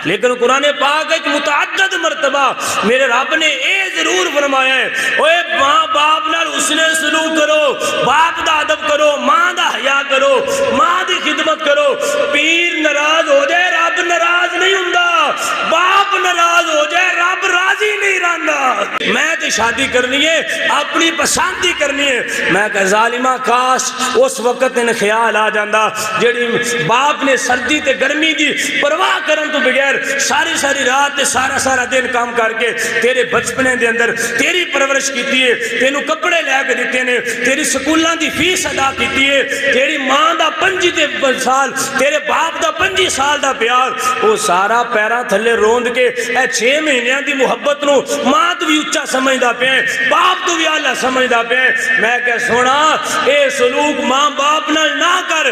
لیکن قرآن پاک ایک متعدد مرتبہ میرے رب نے اے ضرور فرمایا ہے اوے ماں باپ نال حسن سلوک کرو، باپ دا ادب کرو، ماں دا حیا کرو، ماں دی خدمت کرو۔ پیر ناراض ہو جائے رب ناراض نہیں ہوندا، باپ ناراض ہو جائے رب راضی نہیں رہندا۔ میں تے شادی کرنی ہے اپنی پسند دی کرنی ہے، میں کہ ظالمہ کاش اس وقت ان خیال آ جاندہ جڑی باپ نے سردی تے گرمی دی پرواہ کرن تو بغیر ساری ساری رات تے سارا سارا دن کام کر کے تیرے بچپنے دے اندر تیری پرورش کیتی ہے، تینوں کپڑے لے کے دیتے نے، تیری سکولاں دی فیس ادا کیتی ہے، تیری ماں دا 25 سال تیرے باپ دا 25 سال دا پیار وہ سارا پیراں تھلے روند کے اے 6 مہینیاں دی محبت نو ماں تو بھی اچھا سمجھدا پیا باپ تو بھی اعلیٰ سمجھدا پیا۔ میں کہ سونا اے سلوک ماں باپ نال نہ کر۔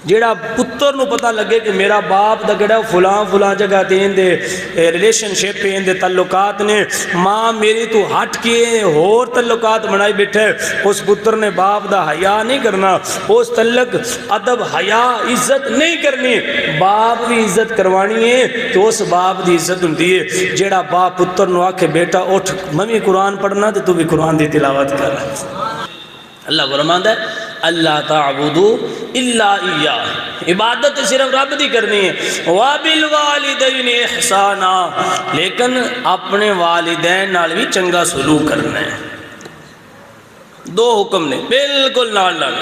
جیڑا پتر نو پتہ لگے کہ میرا باپ دا گڑا فلاں جگہ دین دے ریلیشن شپ دے تعلقات نے، ماں میری تو ہٹ کے اور تعلقات بنائی بیٹھے، اس پتر نے باپ دا حیا نہیں کرنا، اس تعلق ادب حیا عزت نہیں کرنی، باپ بھی عزت کروانی ہے تو اس باپ دی عزت ہوندی ہے۔ جیڑا باپ پتر نو آکھے بیٹا اٹھ میں بھی قرآن پڑھنا تے تو بھی قرآن دی تلاوت کر۔ اللہ فرماندا ہے اللہ تعبدوا الا ایاہ، عبادت صرف رب دی کرنی ہے، وبالوالدین احسانا، لیکن اپنے والدین نال بھی چنگا سلوک کرنا ہے۔ دو حکم نے بالکل نال نال،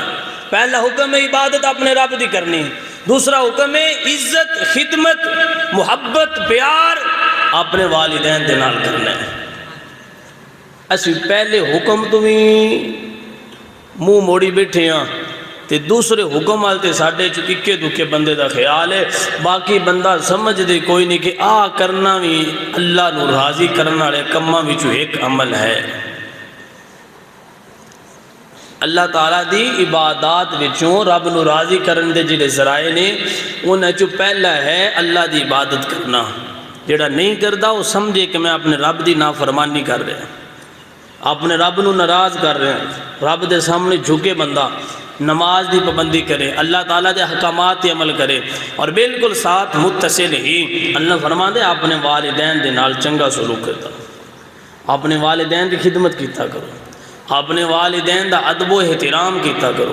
پہلا حکم ہے عبادت اپنے رب دی کرنی ہے، دوسرا حکم ہے عزت خدمت محبت پیار اپنے والدین دے نال کرنا ہے۔ اسی پہلے حکم تو بھی منہ موڑی بیٹھے ہاں تے دوسرے حکم آلتے ساڑھے اکے دکے بندے دا خیال ہے، باقی بندہ سمجھ دے کوئی نہیں کہ آ کرنا بھی اللہ نو راضی کرنا رہے کمہ بھی جو ایک عمل ہے۔ اللہ تعالیٰ دی عبادات وچوں رب نو راضی کرن دے جڑے ذرائع نے انہیں جو پہلا ہے اللہ دی عبادت کرنا، جڑا نہیں کردا وہ سمجھے کہ میں اپنے رب دی نافرمانی کر رہا ہوں، اپنے رب نو ناراض کر رہے ہیں، رب دے سامنے جھکے بندہ نماز دی پابندی کرے، اللہ تعالیٰ دے احکامات تے عمل کرے، اور بالکل ساتھ متصل ہی اللہ فرماندے اپنے والدین دے نال چنگا سلوک کرتا، اپنے والدین دی خدمت کیتا کرو، اپنے والدین دا ادب و احترام کیتا کرو،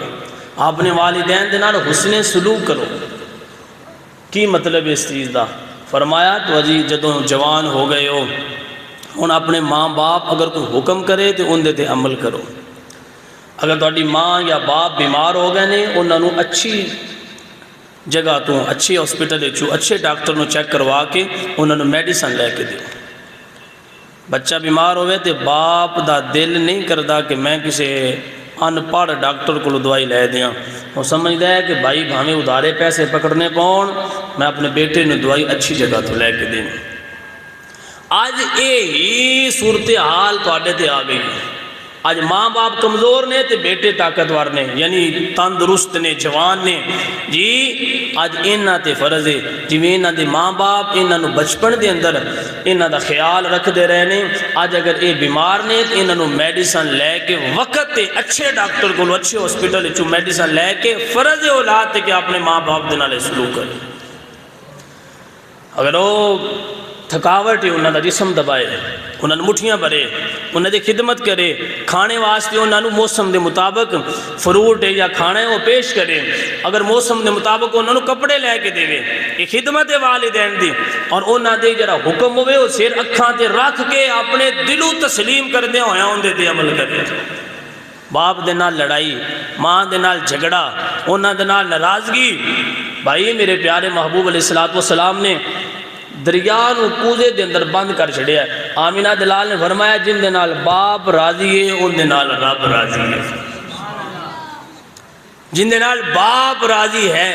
اپنے والدین دے نال حسن سلوک کرو۔ کی مطلب اس چیز دا؟ فرمایا تو اجی جدوں جوان ہو گئے ہو ہن اپنے ماں باپ اگر کوئی حکم کرے تو ان دے عمل کرو۔ اگر تہاڈی ماں یا باپ بیمار ہو گئے نے انہاں نو اچھی جگہ تو اچھے ہاسپٹل چو اچھے ڈاکٹر نو چیک کروا کے انہاں نو میڈیسن لے کے دیو۔ بچہ بیمار ہوئے تو باپ دا دل نہیں کردا کہ میں کسی ان پڑھ ڈاکٹر کو دوائی لے دیاں، وہ سمجھدا ہے کہ بھائی بھاویں ادارے پیسے پکڑنے پاؤن میں اپنے بیٹے نو دوائی اچھی جگہ تو لے کے دیں۔ آج یہی صورتحال تواڈے تے آ گئی ہے، آج ماں باپ کمزور نے تے بیٹے طاقتور نے، یعنی تندرست نے جوان نے جی۔ آج انہاں تے فرض ہے جویں انہاں دے ماں باپ انہاں نو بچپن دے اندر انہاں دا خیال رکھ دے رہے نے، آج اگر اے بیمار نے تو انہاں نو میڈیسن لے کے وقت تے اچھے ڈاکٹر کو اچھے ہاسپٹل چوں میڈیسن لے کے فرض اولاد تے کہ اپنے ماں باپ دے نال سلوک کرے۔ اگر وہ تھکاوٹ ہے انہاں دا جسم دبائے، انہاں نے مٹھیاں بھرے، انہاں دی خدمت کرے، کھانے واسطے انہاں نو موسم دے مطابق فروٹ یا کھانا ہے وہ پیش کرے، اگر موسم دے مطابق انہاں نو کپڑے لے کے دے، یہ خدمت ہے والدین دی، اور انہاں دے جڑا حکم ہوئے وہ سر اکھاں تے رکھ کے اپنے دلوں تسلیم کر دے ہویا ان دے عمل کرے۔ باپ دے نال لڑائی، ماں دے نال جھگڑا، انہاں دے نال ناراضگی، بھائی میرے پیارے محبوب علیہ السلام نے دریا نو کوزے دے اندر بند کر چھڑیا ہے۔ آمینہ دلال نے فرمایا جن دے نال باپ راضی ہے ان دے نال رب راضی ہے، جن دے نال باپ راضی ہے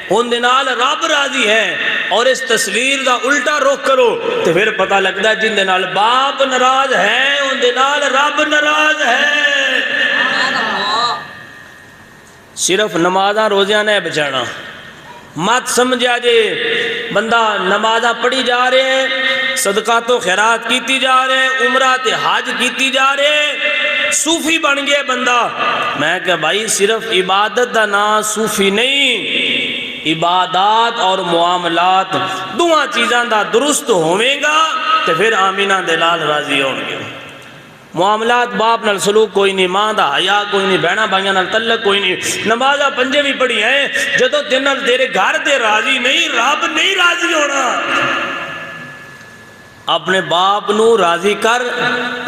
ان دے نال رب راضی ہے۔ اور اس تصویر دا الٹا رخ کرو تو پھر پتہ لگتا ہے جن دے نال باپ ناراض ہے ان دے نال رب ناراض ہے۔ صرف نمازاں روزیاں نے بچانا، مت سمجھا جے بندہ نمازاں پڑھی جا رہے ہیں، صدقات و خیرات کیتی جا رہے ہیں، عمرہ تے حج کیتی جا رہے ہیں، صوفی بن گیا بندہ۔ میں کہ بھائی صرف عبادت دا نام صوفی نہیں، عبادات اور معاملات دونوں چیزاں دا درست ہوئے گا تو پھر آمینہ دے لال راضی ہوں گے۔ معاملات باپ نال سلوک کوئی نہیں، ماں دا حیا کوئی نہیں، بہنا بھائیاں نال تعلق کوئی نہیں، نمازاں پنجے بھی پڑھی ہیں، جدوں تیرے تیرے گھر دے راضی نہیں، رب نہیں راضی ہونا۔ اپنے باپ نو راضی کر،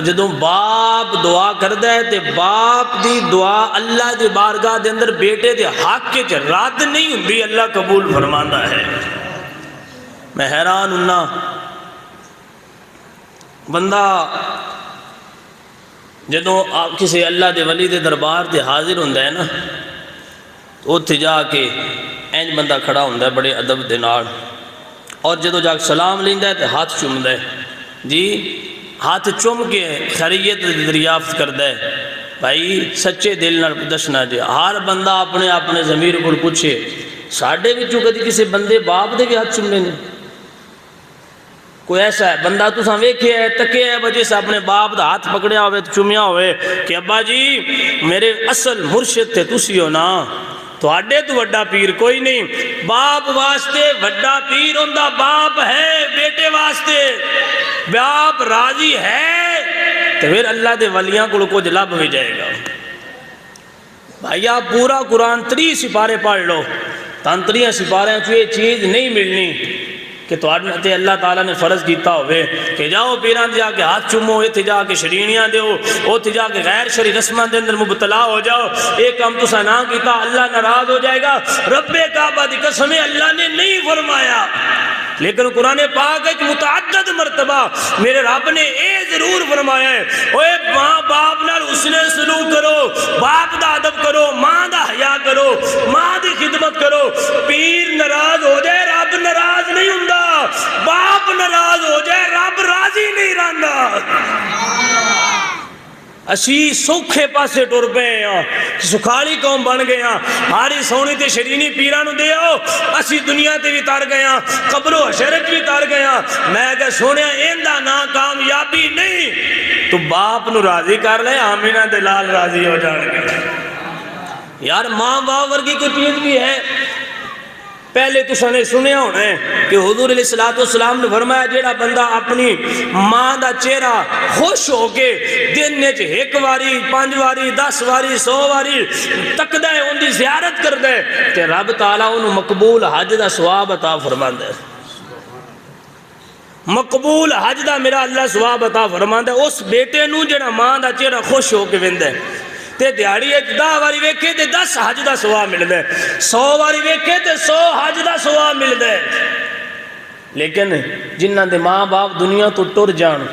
جدوں باپ دعا کردا ہے تے باپ دی دعا اللہ دی بارگاہ دے اندر بیٹے دے حق وچ رد نہیں ہوندی، اللہ قبول فرماندا ہے۔ میں حیران ہوں، بندہ جدوں آپ کسی اللہ دے ولی دے دربار تے حاضر ہوندا ہے نا، اوتھے جا کے اینج بندہ کھڑا ہوندا ہے بڑے ادب دے نال، اور جدو جا کے سلام لیندا ہے تو ہاتھ چومدا ہے، جی ہاتھ چوم کے خیریت دریافت کردا ہے۔ بھائی سچے دل نال دسنا جی، ہر بندہ اپنے اپنے ضمیر کو پوچھے، ساڈے وچوں کدی کسی بندے باپ دے بھی ہاتھ چومے نے؟ کوئی ایسا ہے بندہ تساں ویکھیا ہے تکیا ہے وجہ سے اپنے باپ دا ہاتھ پکڑیا ہوئے چومیا ہوئے کہ ابا جی میرے اصل مرشد تھے تسی ہو نا، تو اڈے تو وڈا پیر کوئی نہیں۔ باپ واسطے وڈا پیر ہوندا باپ ہے، بیٹے واسطے باپ راضی ہے تو پھر اللہ دے ولیاں کو کچھ لب بھی جائے گا۔ بھائی آپ پورا قرآن 3 سپارے پڑھ لو، تن 3 سپارے چو یہ چیز نہیں ملنی کہ تو اللہ تعالیٰ نے فرض کیتا ہوئے کہ جاؤ پیران جا کے ہاتھ چومو، اتھے جا کے شرینیاں دیو، اتھے جا کے غیر شرعی رسمان دے اندر مبتلا ہو جاؤ، ایک کام تسا نہ کیتا اللہ ناراض ہو جائے گا۔ رب کعبہ دی قسم اللہ نے نہیں فرمایا، لیکن قرآن پاک ایک متعدد مرتبہ میرے رب نے اے ضرور فرمایا ہے، اوے ماں باپ نال حسن سلوک کرو، باپ دا ادب کرو، ماں دا حیا کرو، ماں دی خدمت کرو۔ پیر ناراض ہو جائے رب ناراض نہیں ہوندا، باپ ناراض ہو جائے رب راضی نہیں رہندا۔ اسی سوکھے پاسے ٹر پے ہیں، سکھالی قوم بن گئے ہیں، ہاری سونی تے شرینی پیرانو دے آؤ، اسی دنیا تے بھی تار گئے ہیں، قبر و حشرت بھی تار گئے ہیں۔ میں کہا سونے ایندہ نا کامیابی نہیں، تو باپ نو راضی کر لے، آمینہ دلال راضی ہو جان گے۔ یار ماں باپ ورگی کوئی چیز بھی ہے؟ پہلے تو سنے سنیا ہونا ہے کہ حضور علیہ السلام نے فرمایا جیڑا بندہ اپنی ماں دا چہرہ خوش ہو کے دن نے 1 واری 5 واری 10 واری 100 واری تک دے ان دی زیارت کر دے کہ رب تعالیٰ انہوں مقبول حج دا ثواب عطا فرما دے، مقبول حج دا میرا اللہ ثواب عطا فرما دے۔ اس بیٹے نو جیڑا ماں دا چہرہ خوش ہو کے ویندے تے دیاری 10 واری ویکھے تے 10 حج دا ثواب مل دے، 100 واری ویکھے تے 100 حج دا ثواب مل دے۔ لیکن جنہاں دے ماں باپ دنیا تو ٹر جان،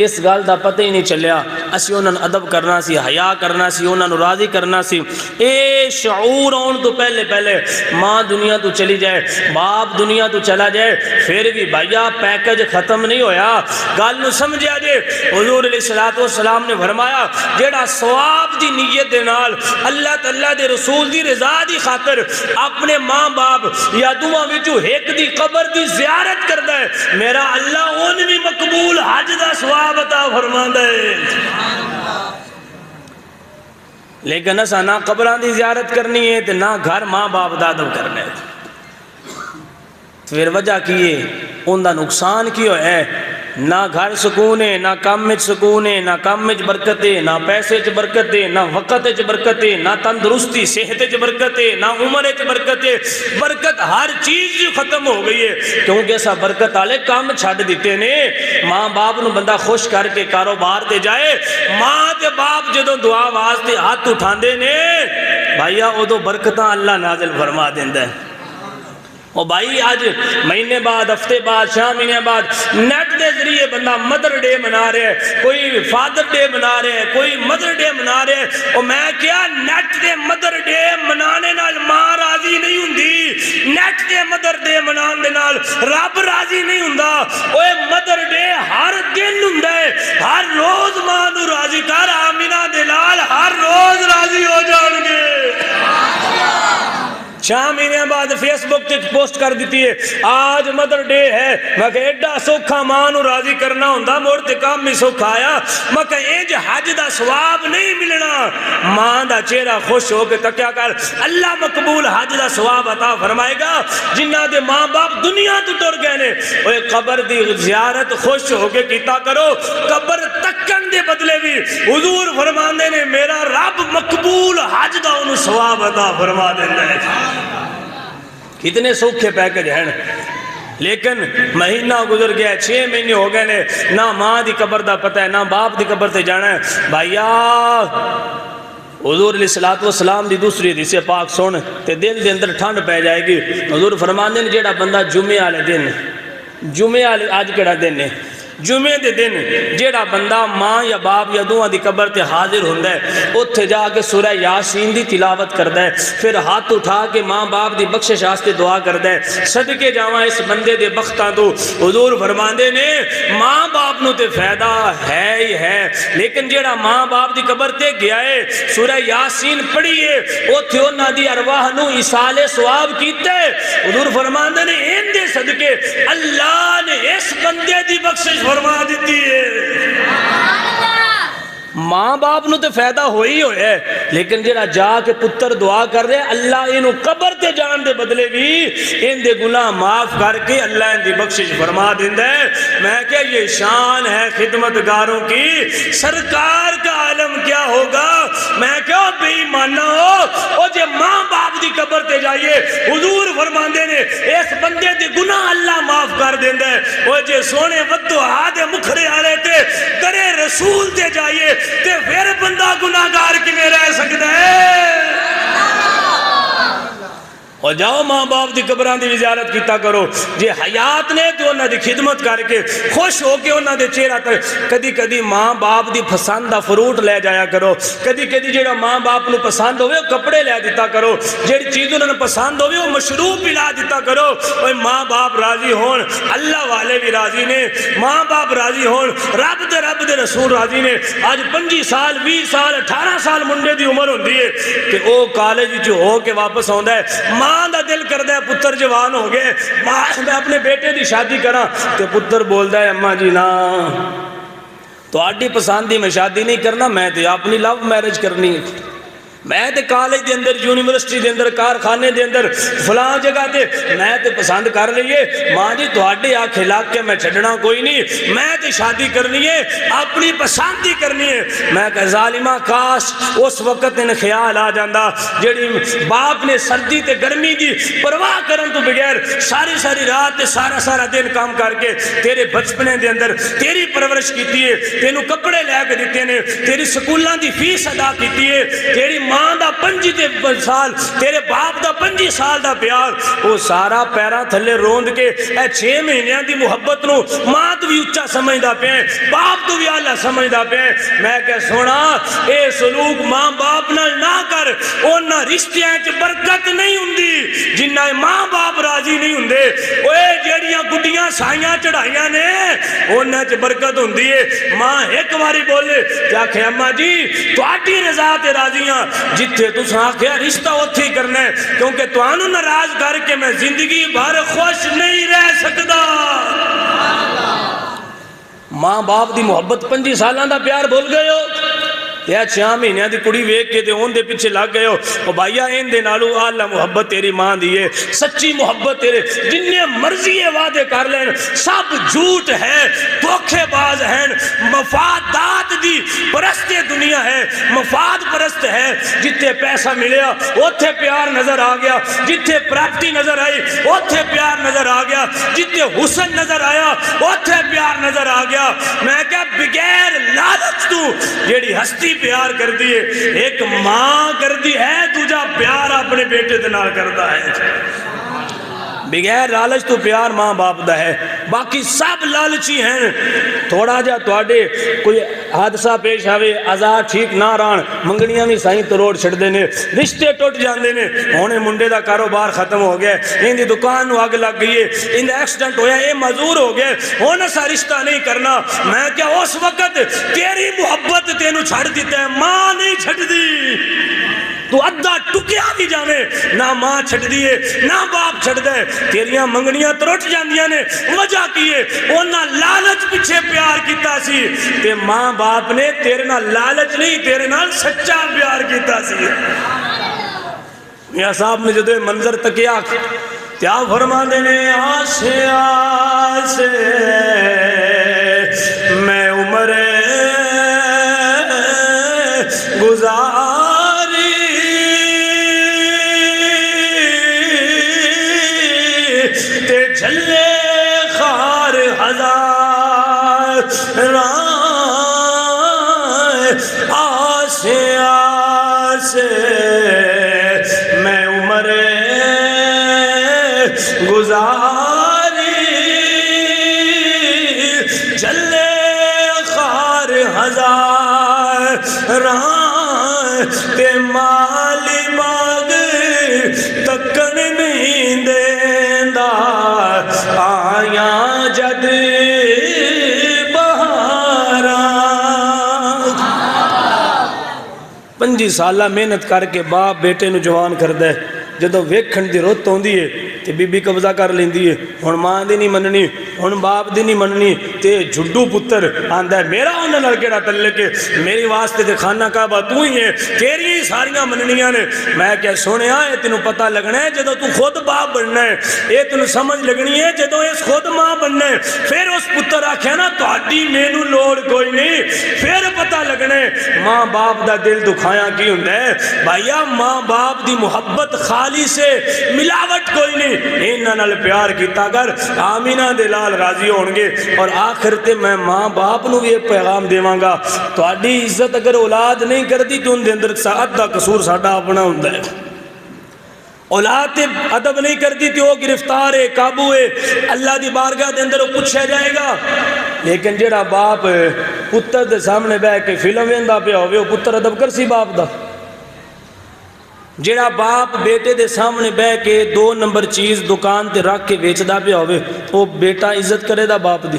اس گل دا پتہ ہی نہیں چلیا، اسی انہاں ادب کرنا سی، حیا کرنا سی، انہاں نو راضی کرنا سی۔ اے شعور آن تو پہلے ماں دنیا تو چلی جائے، باپ دنیا تو چلا جائے، پھر بھی بھائیا پیکج ختم نہیں ہویا۔ گل نو سمجھیا جے، حضور علیہ السلام نے فرمایا جیڑا ثواب دی نیت دے نال اللہ تعالیٰ دے رسول دی رضا دی خاطر اپنے ماں باپ یا دعا وچوں ایک دی قبر دی زیارت کردا ہے، میرا اللہ ان بھی مقبول حج دا ثواب عطا فرماندا ہے۔ لیکن اسا نہ قبران دی زیارت کرنی ہے تے نہ گھر ماں باپ دا ادب کرنا ہے۔ پھر وجہ کیے ان دا نقصان کیوں ہے؟ نہ گھر سکون ہے، نہ کام میں سکون ہے، نہ کام میں برکت ہے، نہ پیسے چ برکت ہے، نہ وقت چ برکت ہے، نہ تندرستی صحت چ برکت ہے، نہ عمر چ برکت ہے۔ برکت ہر چیز ختم ہو گئی ہے کیونکہ ایسا برکت والے کام چھڈ دیتے نے۔ ماں باپ نو بندہ خوش کر کے کاروبار تے جائے، ماں تے باپ جدوں دعا واسطے ہاتھ اٹھاندے نے بھائیا ادو برکتاں اللہ نازل فرما دیندا ہے۔ اور بھائی آج مہینے بعد ہفتے بعد 6 مہینے بعد نیٹ دے ذریعے بندہ مدر ڈے منا رہے ہے، کوئی فادر ڈے منا رہے ہے، کوئی مدر ڈے منا رہے ہے۔ اور میں کیا نیٹ دے مدر ڈے منانے نال ماں راضی نہیں ہوندی، نیٹ دے مدر ڈے منان دے نال رب راضی نہیں ہوندا۔ اوے مدر ڈے ہر دن ہوندا ہے، ہر روز ماں نو راضی کر، آمینہ دلال ہر روز راضی ہو جان گے۔ 6 مہینے بعد بعد فیس بک تے پوسٹ کر دیتی ہے آج مدر ڈے ہے، میں کہ ایڈا سوکھا ماں نو راضی کرنا ہوندا، موڑ تے کام بھی سوکھا آیا، میں کہ انج حج دا ثواب نہیں ملنا، ماں دا چہرہ خوش ہو کے تکیا کر، اللہ مقبول حج دا ثواب عطا فرمائے گا۔ جنہاں دے ماں باپ دنیا تو ٹر گئے نے، اوے قبر دی زیارت خوش ہو کے کیتا کرو، قبر تکن دے بدلے بھی حضور فرماندے نے میرا رب مقبول حج دا انہوں ثواب عطا فرما دیندا ہے۔ کتنے سوکھے پیکج ہیں، لیکن مہینہ گزر گیا، 6 مہینے ہو گئے نے، نہ ماں دی قبر دا پتہ ہے نہ باپ دی قبر تے جانا ہے۔ بھائیا حضور علیہ السلام دی دوسری حدیث پاک سن تے دل دے اندر ٹھنڈ پہ جائے گی۔ حضور فرماندے نے جیڑا بندہ جمعے والے دن، جمعے والے آج کیڑا دن ہے، جمعے دے دن جیڑا بندہ ماں یا باپ یا دوہاں دی قبر تے حاضر ہوندا ہے، اوتھے جا کے سورہ یاسین دی تلاوت کردا ہے، پھر ہاتھ اٹھا کے ماں باپ دی بخشش واسطے دعا کردا ہے، صدقے جاواں اس بندے دے بختاں تو۔ حضور فرماندے نے ماں باپ نو تے فائدہ ہے ہی ہے، لیکن جیڑا ماں باپ دی قبر تے گیا ہے سورہ یاسین پڑھیے، اوتھے انہاں دی ارواح نو ایصال ثواب کیتے۔ حضور فرماندے نے ان دے صدقے اللہ نے اس بندے دی بخشش فرما دیتی ہے۔ ماں باپ نو تے فائدہ ہوئی ہوئے ہے، لیکن جڑا جا کے پتر دعا کر رہے اللہ انہوں قبر تے جان دے بدلے بھی ان دے گناہ معاف کر کے اللہ ان دی بخشش فرما دیندہ ہے۔ میں کہ یہ شان ہے خدمتگاروں کی، سرکار کا عالم کیا ہوگا؟ میں کہو بے ایمانہ ہو، او جے ماں باپ دی قبر تے جائیے، حضور فرماندے نے اس بندے دے گناہ اللہ معاف کر دیندہ ہے۔ او جے سونے ودو آدھے مکھرے آلے تے درے رسول تے جائیے تے پھر بندہ گناہگار کی میں رہ سکتا ہے۔ اور جاؤ ماں باپ دی قبران دی زیارت کیتا کرو، جے حیات نے تو انہاں دی خدمت کر کے خوش ہو کے انہاں دے چہرہ تک کدی کدی ماں باپ دی پسند دا فروٹ لے جایا کرو، کدی کدی جیڑا ماں باپ نو پسند ہوئے کپڑے لے دیتا کرو، جیڑی چیز انہوں نے پسند ہوئے وہ مشروب پلا دیتا کرو۔ اور ماں باپ راضی ہون، اللہ والے بھی راضی نے، ماں باپ راضی ہون، رب دے رسول راضی نے۔ آج 25 سال 20 سال 18 سال منڈے دی عمر ہوندی ہے کہ او کالج جو ہو کے واپس ہوندا ہے، ماں دا دل کردہ ہے پتر جوان ہو گئے، میں اپنے بیٹے دی شادی کرا تو پتر بولدہ ہے اماں جی نا تو آڈی پساندی میں شادی نہیں کرنا، میں تے اپنی لو میرج کرنی ہے، میں تے کالج دے اندر یونیورسٹی دے اندر کارخانے دے اندر فلاں جگہ تے میں تے پسند کر لئیے، ماں جی تو آڈے آنکھ ہلاک کے میں چھڑنا کوئی نہیں، میں تے شادی کرنی ہے، اپنی پسندی کرنی ہے۔ میں کہ ظالمہ کاش اس وقت ان خیال آ جاندہ جڑی باپ نے سردی تے گرمی دی پرواہ کرن تو بغیر ساری رات تے سارا دن کام کر کے تیرے بچپنے دے اندر تیری پرورش کیتی ہے، تینوں کپڑے لے کے دیتے نے، تیری سکولاں دی فیس ادا کیتی ہے، تیری ماں دا 25 سال تیرے باپ دا 25 سال دا پیار، وہ سارا پیرا تھلے روند کے اے 6 مہینیاں دی محبت نو ماں تو بھی اچھا سمجھدا پہ باپ تو بھی اعلیٰ سمجھدا پہ۔ میں کہ سونا اے سلوک ماں باپ نہ کر، انہاں رشتیاں چ برکت نہیں ہوندی جنہ ماں باپ راضی نہیں ہوندے۔ اوے جیڑیاں گڈیاں سائیاں چڑھائیاں نے انہاں چ برکت ہوندی ہے۔ ماں ایک باری بولے کیا کہ اماں جی تہاڈی رضا تے راضیاں، جتھے تساں آکھیا رشتہ اوتھے ہی کرنا ہے، کیونکہ تانوں ناراض کر کے میں زندگی بھر خوش نہیں رہ سکدا۔ ماں باپ دی محبت 25 سالاں دا پیار بھول گئے ہو، یا 6 مہینے دی کڑی ویکھ کے تے اون دے پیچھے لگ گئے ہو۔ او بھائیا ان دے نالوں اعلیٰ محبت تیری ماں دی ہے، سچی محبت تیرے جننے مرضی وعدے کر لین سب جھوٹ ہے، دھوکے باز ہیں، مفادات دی پرست دنیا ہے، مفاد پرست ہے۔ جتھے پیسہ ملیا اوتھے پیار نظر آ گیا، جتھے پراپرٹی نظر آئی اوتھے پیار نظر آ گیا، جتھے حسن نظر آیا اوتھے پیار نظر آ گیا۔ میں کہا بغیر لالچ تو جیڑی ہستی پیار کر دیئے، ایک ماں کر دی ہے، دوجا پیار اپنے بیٹے دنال کرتا ہے۔ بغیر لالچ تو پیار ماں باپ دا ہے، باقی سب لالچی ہیں۔ تھوڑا جا توڑے کوئی حادثہ پیش آوے، آزاد ٹھیک نہ ران منگنیاں بھی سائیں تروڑ چھڑ دینے، رشتے ٹوٹ جاندے نے، ہونے منڈے دا کاروبار ختم ہو گیا، ان دی دکان نو آگ لگ گئی ہے، ان دا ایکسیڈنٹ ہویا، اے معذور ہو گئے، ہونا سا رشتہ نہیں کرنا۔ میں کیا اس وقت تیری محبت تینوں چھڑ دیتا ہے، ماں نہیں چھڑ دی۔ تو ادھا ٹکیا بھی جاوے نہ ماں چھڑ دیے نہ باپ چھڑ دے تیریاں منگنیاں ترٹ جاندیاں نے وجہ کیے انہاں لالچ پیچھے پیار کیتا سی تے ماں باپ نے تیرے نال لالچ نہیں تیرے نال سچا پیار کیتا سی میاں صاحب نے جدو منظر تکیا کیا فرما دینے آسے آسے میں عمر گزاری تے جھلے خار ہزار آسے آسے میں عمر گزاری جھلے خار ہزار تے مالی مانگ تکن نہیں دیندا آیاں جد بہاراں 5 سالہ محنت کر کے باپ بیٹے نو جوان کر دے جدو ویکھن دی رت ہوندی ہے تے بی بی قبضہ کر لیندی ہے ہن ماں دی نہیں مننی ہن باپ دی نہیں مننی تے جھڈو پتر آندا ہے میرا انہاں نال کیڑا تعلق ہے میری واسطے تے خانہ کعبہ تو ہی ہے تیری ساریاں مننیاں نے میں کہ سنیا اے تینوں پتہ لگنا ہے جدو تو خود باپ بننا ہے اے تینوں سمجھ لگنی ہے جدو اس خود ماں بننا ہے پھر اس پتر آکھیا نا تہاڈی مینوں لوڑ کوئی نہیں پھر پتہ لگنا ہے ماں باپ دا دل دکھایا کی ہوندا ہے بھائیا ماں باپ دی محبت خالی سے ملاوٹ کوئی نہیں انہاں نال پیار کیتا کر آمینہ دے لال راضی ہون گے اور آخر تے میں ماں باپ نو بھی ایک پیغام دیواں گا تہاڈی عزت اگر اولاد نہیں کردی تو ان دے اندر ساتھ دا قصور ساڈا اپنا ہوندا ہے اولاد تے ادب نہیں کرتی تے وہ گرفتار ہے قابو ہے اللہ دی بارگاہ دے اندر وہ پوچھا جائے گا لیکن جڑا باپ پتر دے سامنے بیٹھ کے فلم ویندا پیا ہوے وہ پتر ادب کرسی باپ دا جڑا باپ بیٹے دے سامنے بیٹھ کے 2 نمبر چیز دکان تے رکھ کے ویچدا پیا ہوے وہ بیٹا عزت کرے دا باپ دی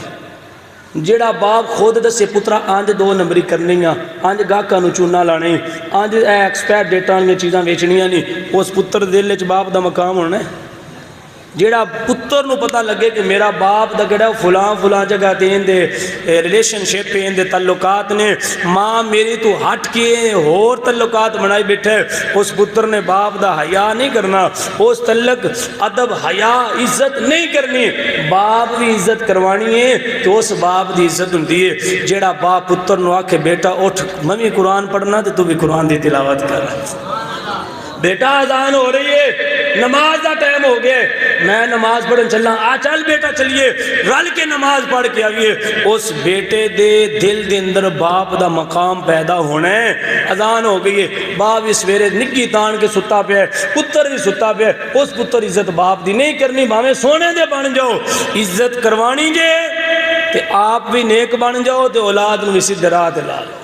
جڑا باپ خود دسے پترا آنج 2 نمبری کرنیاں آنج گاہکاں نو چونا لانے آنج ایکسپائر ڈیٹاں والیاں چیزاں ویچنیاں نہیں اس پتر دل وچ باپ دا مقام ہونا ہے جیڑا پتر نو پتہ لگے کہ میرا باپ دا کہڑا فلاں جگہ دین دے ریلیشن شپ دین دے تعلقات نے ماں میری تو ہٹ کے اور تعلقات بنائی بیٹھے اس پتر نے باپ دا حیا نہیں کرنا اس تعلق ادب حیا عزت نہیں کرنی باپ بھی عزت کروانی ہے تو اس باپ دی عزت ہوندی ہے جیڑا باپ پتر نو آکھے بیٹا اٹھ میں بھی قرآن پڑھنا تے تو بھی قرآن دی تلاوت کر بیٹا اذان ہو رہی ہے نماز دا ٹائم ہو گیا میں نماز پڑھن چلنا آ چل بیٹا چلیے رل کے نماز پڑھ کے آئیے اس بیٹے دے دل دے اندر باپ دا مقام پیدا ہونا ہے اذان ہو گئی ہے باپ اس ویرے نکی تان کے ستا پہ ہے پتر بھی ستا پہ ہے اس پتر عزت باپ دی نہیں کرنی باویں سونے دے بن جاؤ عزت کروانی جے تے آپ بھی نیک بن جاؤ تے اولاد نو بھی سیدھے راہ تے لا لو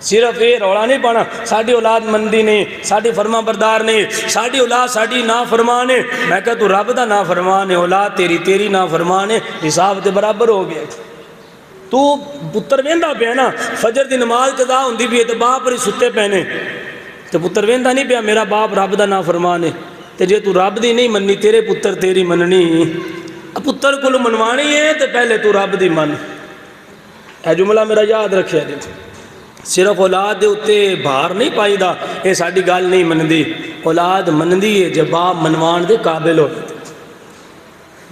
صرف یہ روڑا نہیں پانا ساڑھی اولاد مندی نہیں ساڑھی فرما بردار نہیں ساڑھی اولاد ساڑھی نافرمان ہے میں کہا تو رب دا نافرمان ہے اولاد تیری نافرمان ہے حساب تے برابر ہو گیا تو پتر ویندا پیا نا فجر دی نماز قضا ہوندی بھی ہے تے باپ پر ستے پہنے تے پتر ویندا نہیں پیا میرا باپ رب دا نافرمان ہے تے جے تو رب دی نہیں مننی تیرے پتر تیری مننی پتر کولو منوانی ہے تے پہلے تو رب دی من اے جملہ میرا یاد رکھیا جی صرف اولاد دے اتے بھار نہیں پائی دا یہ ساڑھی گال نہیں مندی اولاد مندی ہے جب باپ منوان دے قابل ہو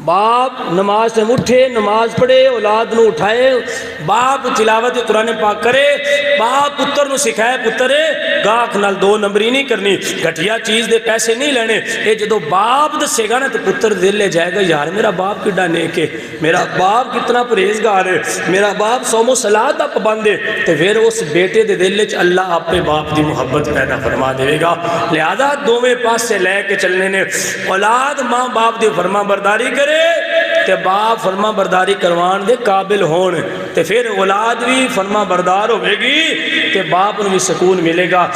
باپ نماز سے اٹھے نماز پڑھے اولاد نو اٹھائے باپ تلاوت قرآن پاک کرے باپ پتر نو سکھائے پتر گاہک نال 2 نمبری نہیں کرنی گھٹیا چیز دے پیسے نہیں لینے اے جدو باپ دسے گا نا تو پتر دل لے جائے گا یار میرا باپ کڈا نیک ہے میرا باپ کتنا پرہیزگار ہے میرا باپ صوم و صلاۃ دا پابند ہے تے پھر اس بیٹے دے دل وچ اللہ اپنے باپ دی محبت پیدا فرما دے گا لہذا دوویں پاس سے لے کے چلنے نے اولاد ماں باپ دی فرما برداری کرے تے باپ فرما برداری کروان دے قابل ہون تے پھر اولاد بھی فرما بردار ہوئے گی تے باپ نو بھی سکون ملے گا